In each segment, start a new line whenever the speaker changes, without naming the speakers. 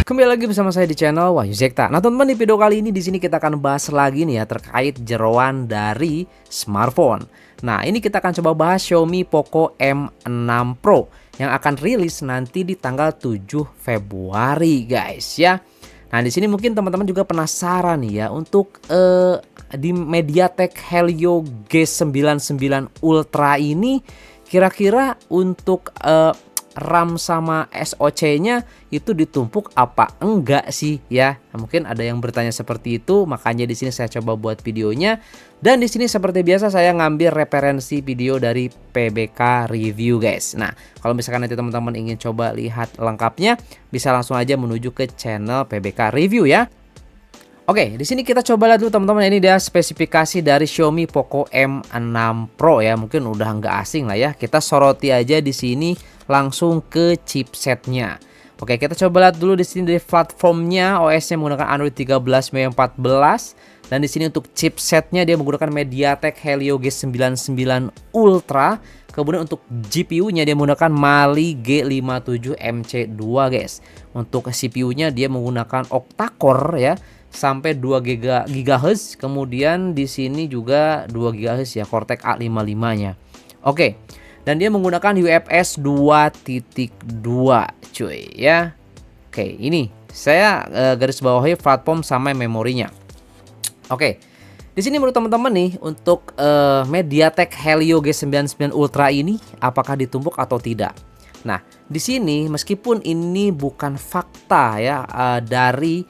Kembali lagi bersama saya di channel Wahyu Zekta. Nah, teman-teman, di video kali ini di sini kita akan bahas lagi nih ya terkait jeroan dari smartphone. Nah, ini kita akan coba bahas Xiaomi Poco M6 Pro yang akan rilis nanti di tanggal 7 Februari, guys ya. Nah, di sini mungkin teman-teman juga penasaran nih ya untuk di MediaTek Helio G99 Ultra ini kira-kira untuk RAM sama SoC-nya itu ditumpuk apa enggak sih ya? Nah, mungkin ada yang bertanya seperti itu, makanya di sini saya coba buat videonya. Dan di sini seperti biasa saya ngambil referensi video dari PBK Review, guys. Nah, kalau misalkan nanti teman-teman ingin coba lihat lengkapnya, bisa langsung aja menuju ke channel PBK Review ya. Oke, di sini kita coba lihat dulu teman-teman, ini dia spesifikasi dari Xiaomi Poco M6 Pro ya. Mungkin udah nggak asing lah ya. Kita soroti aja di sini langsung ke chipsetnya. Oke, kita coba lihat dulu di sini dari platformnya, OS-nya menggunakan Android 13 Mei 14, dan di sini untuk chipsetnya dia menggunakan MediaTek Helio G99 Ultra. Kemudian untuk GPU-nya dia menggunakan Mali G57MC2, guys. Untuk CPU-nya dia menggunakan octa-core ya, sampai 2 GHz. Kemudian di sini juga 2 GHz ya, Cortex A55-nya. Oke. Dan dia menggunakan UFS 2.2, cuy ya. Oke, ini saya garis bawahi platform sama memorinya. Oke. Di sini menurut teman-teman nih untuk MediaTek Helio G99 Ultra ini apakah ditumpuk atau tidak? Nah, di sini meskipun ini bukan fakta ya dari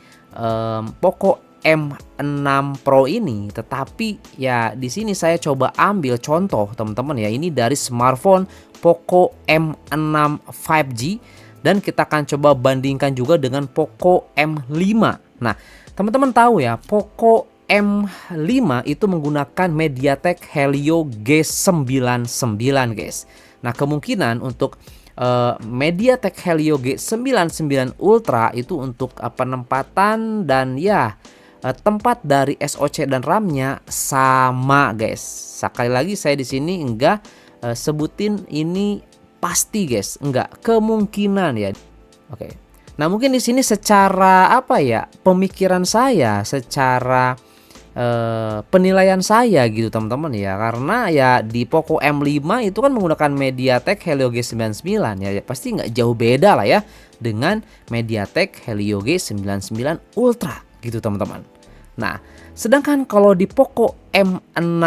Poco M6 Pro ini, tetapi ya di sini saya coba ambil contoh teman-teman ya, ini dari smartphone Poco M6 5G dan kita akan coba bandingkan juga dengan Poco M5. Nah, teman-teman tahu ya, Poco M5 itu menggunakan MediaTek Helio G99, guys. Nah, kemungkinan untuk MediaTek Helio G99 Ultra itu untuk penempatan dan ya tempat dari SoC dan RAM-nya sama, guys. Sekali lagi saya di sini enggak sebutin ini pasti, guys. Enggak, kemungkinan ya. Oke. Nah, mungkin di sini secara apa ya? Pemikiran saya, secara penilaian saya gitu teman-teman ya, karena ya di Poco M5 itu kan menggunakan MediaTek Helio G99 ya, pasti nggak jauh beda lah ya dengan MediaTek Helio G99 Ultra gitu teman-teman. Nah, sedangkan kalau di Poco M6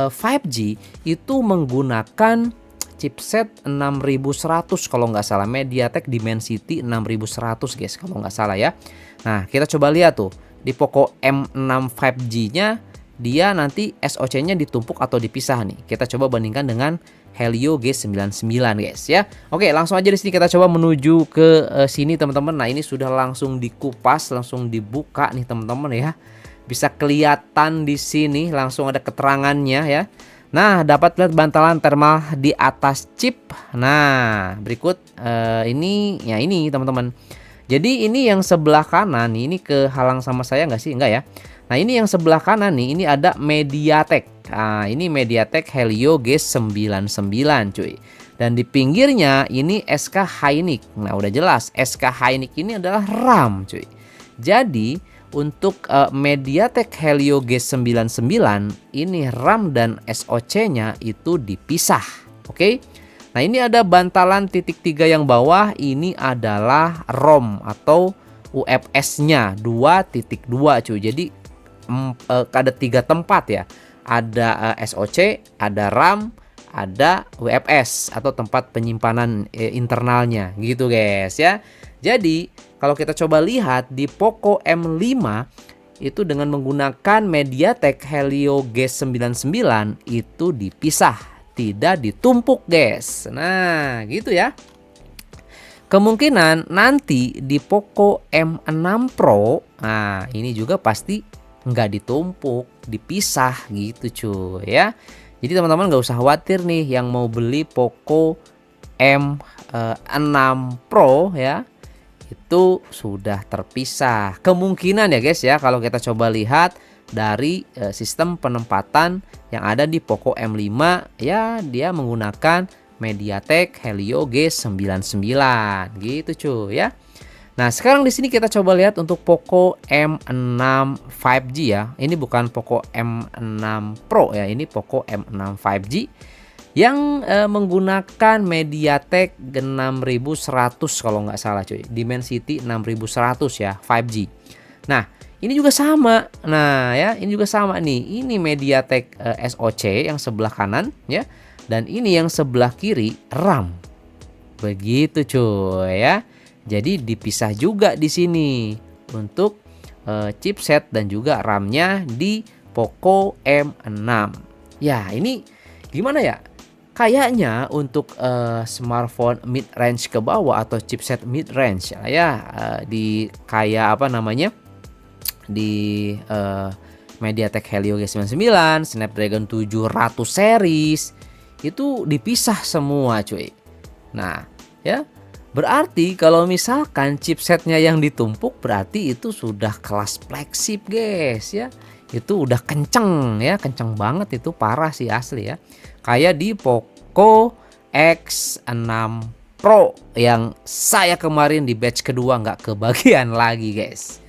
5G itu menggunakan chipset 6100 kalau nggak salah, MediaTek Dimensity 6100, guys, kalau nggak salah ya. Nah, kita coba lihat tuh di Poco M6 5G-nya dia nanti SoC-nya ditumpuk atau dipisah nih. Kita coba bandingkan dengan Helio G99, guys ya. Oke, langsung aja di sini kita coba menuju ke sini teman-teman. Nah, ini sudah langsung dikupas, langsung dibuka nih teman-teman ya. Bisa kelihatan di sini langsung ada keterangannya ya. Nah, dapat lihat bantalan thermal di atas chip. Nah, berikut ini ya, ini teman-teman. Jadi ini yang sebelah kanan nih, ini kehalang sama saya nggak sih? Enggak ya. Nah, ini yang sebelah kanan nih, ini ada MediaTek. Nah, ini MediaTek Helio G99, cuy. Dan di pinggirnya ini SK Hynix. Nah, udah jelas SK Hynix ini adalah RAM, cuy. Jadi untuk MediaTek Helio G99 ini RAM dan SoC-nya itu dipisah. Oke. Nah, ini ada bantalan titik 3 yang bawah, ini adalah ROM atau UFS-nya 2.2, cuy. Jadi ada 3 tempat ya. Ada SoC, ada RAM, ada UFS atau tempat penyimpanan internalnya gitu, guys ya. Jadi kalau kita coba lihat di Poco M5 itu dengan menggunakan MediaTek Helio G99 itu dipisah, tidak ditumpuk, guys. Nah, gitu ya. Kemungkinan nanti di Poco M6 Pro, nah ini juga pasti nggak ditumpuk, dipisah gitu, cuy ya. Jadi teman-teman nggak usah khawatir nih yang mau beli Poco M6 Pro ya, itu sudah terpisah. Kemungkinan ya, guys ya, kalau kita coba lihat dari sistem penempatan yang ada di Poco M5 ya, dia menggunakan MediaTek Helio G99 gitu, cuy ya. Nah, sekarang di sini kita coba lihat untuk Poco M6 5G ya. Ini bukan Poco M6 Pro ya, ini Poco M6 5G yang menggunakan MediaTek 6100 kalau nggak salah cuy. Dimensity 6100 ya, 5G. Nah, ini juga sama. Nah, ya, ini juga sama nih. Ini MediaTek SoC yang sebelah kanan ya. Dan ini yang sebelah kiri RAM. Begitu cuy ya. Jadi dipisah juga di sini untuk chipset dan juga RAM-nya di Poco M6. Ya, ini gimana ya? Kayaknya untuk smartphone mid range ke bawah atau chipset mid range ya, di kayak apa namanya? Di MediaTek Helio G99, Snapdragon 700 series itu dipisah semua cuy. Nah, ya berarti kalau misalkan chipsetnya yang ditumpuk berarti itu sudah kelas flagship guys ya. Itu udah kenceng ya, kenceng banget itu, parah sih asli ya. Kayak di Poco X6 Pro yang saya kemarin di batch kedua nggak kebagian lagi guys.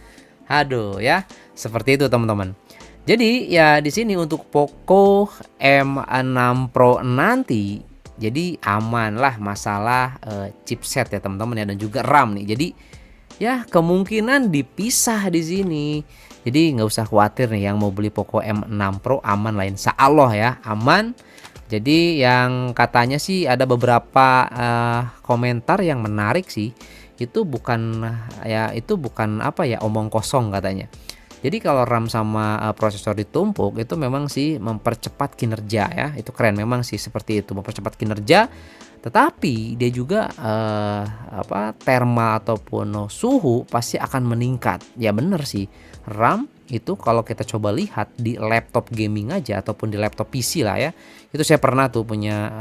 Aduh ya, seperti itu teman-teman. Jadi ya di sini untuk Poco M6 Pro nanti jadi aman lah masalah chipset ya teman-teman ya, dan juga RAM nih. Jadi ya kemungkinan dipisah di sini. Jadi nggak usah khawatir nih yang mau beli Poco M6 Pro, aman lah insya Allah ya, aman. Jadi yang katanya sih ada beberapa komentar yang menarik sih. Itu bukan apa ya, omong kosong katanya. Jadi kalau RAM sama prosesor ditumpuk itu memang sih mempercepat kinerja ya. Itu keren memang sih seperti itu, mempercepat kinerja. Tetapi dia juga thermal ataupun suhu pasti akan meningkat. Ya bener sih. RAM itu kalau kita coba lihat di laptop gaming aja ataupun di laptop PC lah ya. Itu saya pernah tuh punya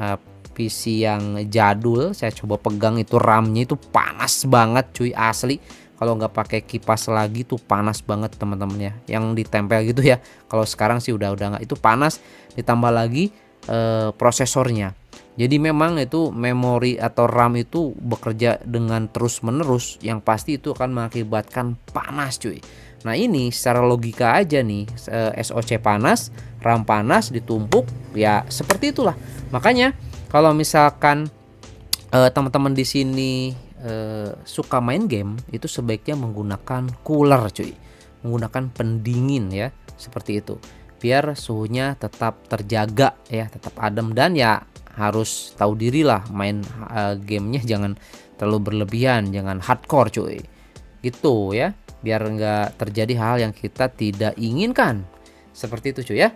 PC yang jadul, saya coba pegang itu RAM-nya itu panas banget cuy, asli. Kalau nggak pakai kipas lagi tuh panas banget teman-teman ya, yang ditempel gitu ya. Kalau sekarang sih udah nggak, itu panas, ditambah lagi prosesornya. Jadi memang itu memori atau RAM itu bekerja dengan terus menerus, yang pasti itu akan mengakibatkan panas cuy. Nah ini secara logika aja nih, SoC panas, RAM panas, ditumpuk ya seperti itulah. Makanya kalau misalkan teman-teman di sini suka main game, itu sebaiknya menggunakan cooler cuy, menggunakan pendingin ya, seperti itu, biar suhunya tetap terjaga ya, tetap adem. Dan ya harus tahu diri lah, main gamenya jangan terlalu berlebihan, jangan hardcore cuy, gitu ya, biar nggak terjadi hal yang kita tidak inginkan, seperti itu cuy ya.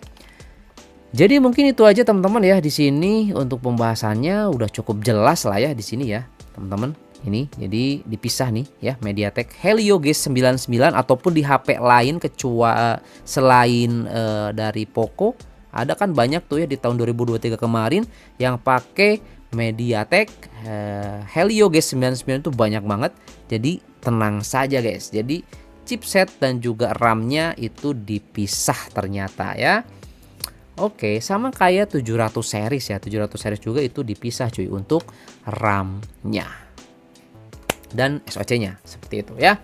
Jadi mungkin itu aja teman-teman ya, di sini untuk pembahasannya udah cukup jelas lah ya di sini ya teman-teman. Ini jadi dipisah nih ya, MediaTek Helio G99 ataupun di HP lain kecuali selain dari Poco. Ada kan banyak tuh ya di tahun 2023 kemarin yang pakai MediaTek Helio G99 itu banyak banget. Jadi tenang saja guys. Jadi chipset dan juga RAM-nya itu dipisah ternyata ya. Oke, sama kayak 700 series ya. 700 series juga itu dipisah cuy untuk RAM-nya dan SoC-nya, seperti itu ya.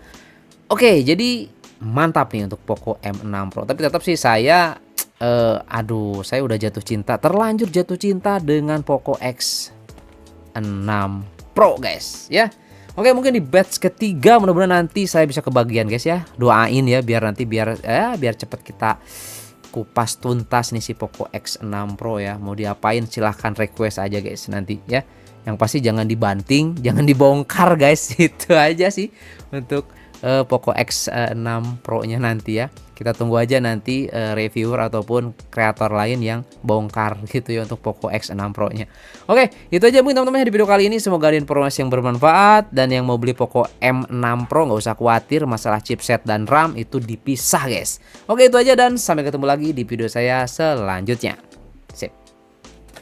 Oke, jadi mantap nih untuk Poco M6 Pro. Tapi tetap sih saya saya udah jatuh cinta, terlanjur jatuh cinta dengan Poco X6 Pro guys ya. Oke, mungkin di batch ketiga mudah-mudahan nanti saya bisa kebagian guys ya. Doain ya biar nanti biar cepet kita kupas tuntas nih si Poco X6 Pro ya. Mau diapain silahkan request aja guys nanti ya. Yang pasti jangan dibanting, jangan dibongkar guys. Itu aja sih untuk Poco X6 Pro nya nanti ya. Kita tunggu aja nanti reviewer ataupun kreator lain yang bongkar gitu ya untuk Poco X6 Pro nya. Oke, itu aja mungkin teman-teman di video kali ini. Semoga ada informasi yang bermanfaat. Dan yang mau beli Poco M6 Pro nggak usah khawatir masalah chipset dan RAM, itu dipisah guys. Oke, itu aja dan sampai ketemu lagi di video saya selanjutnya.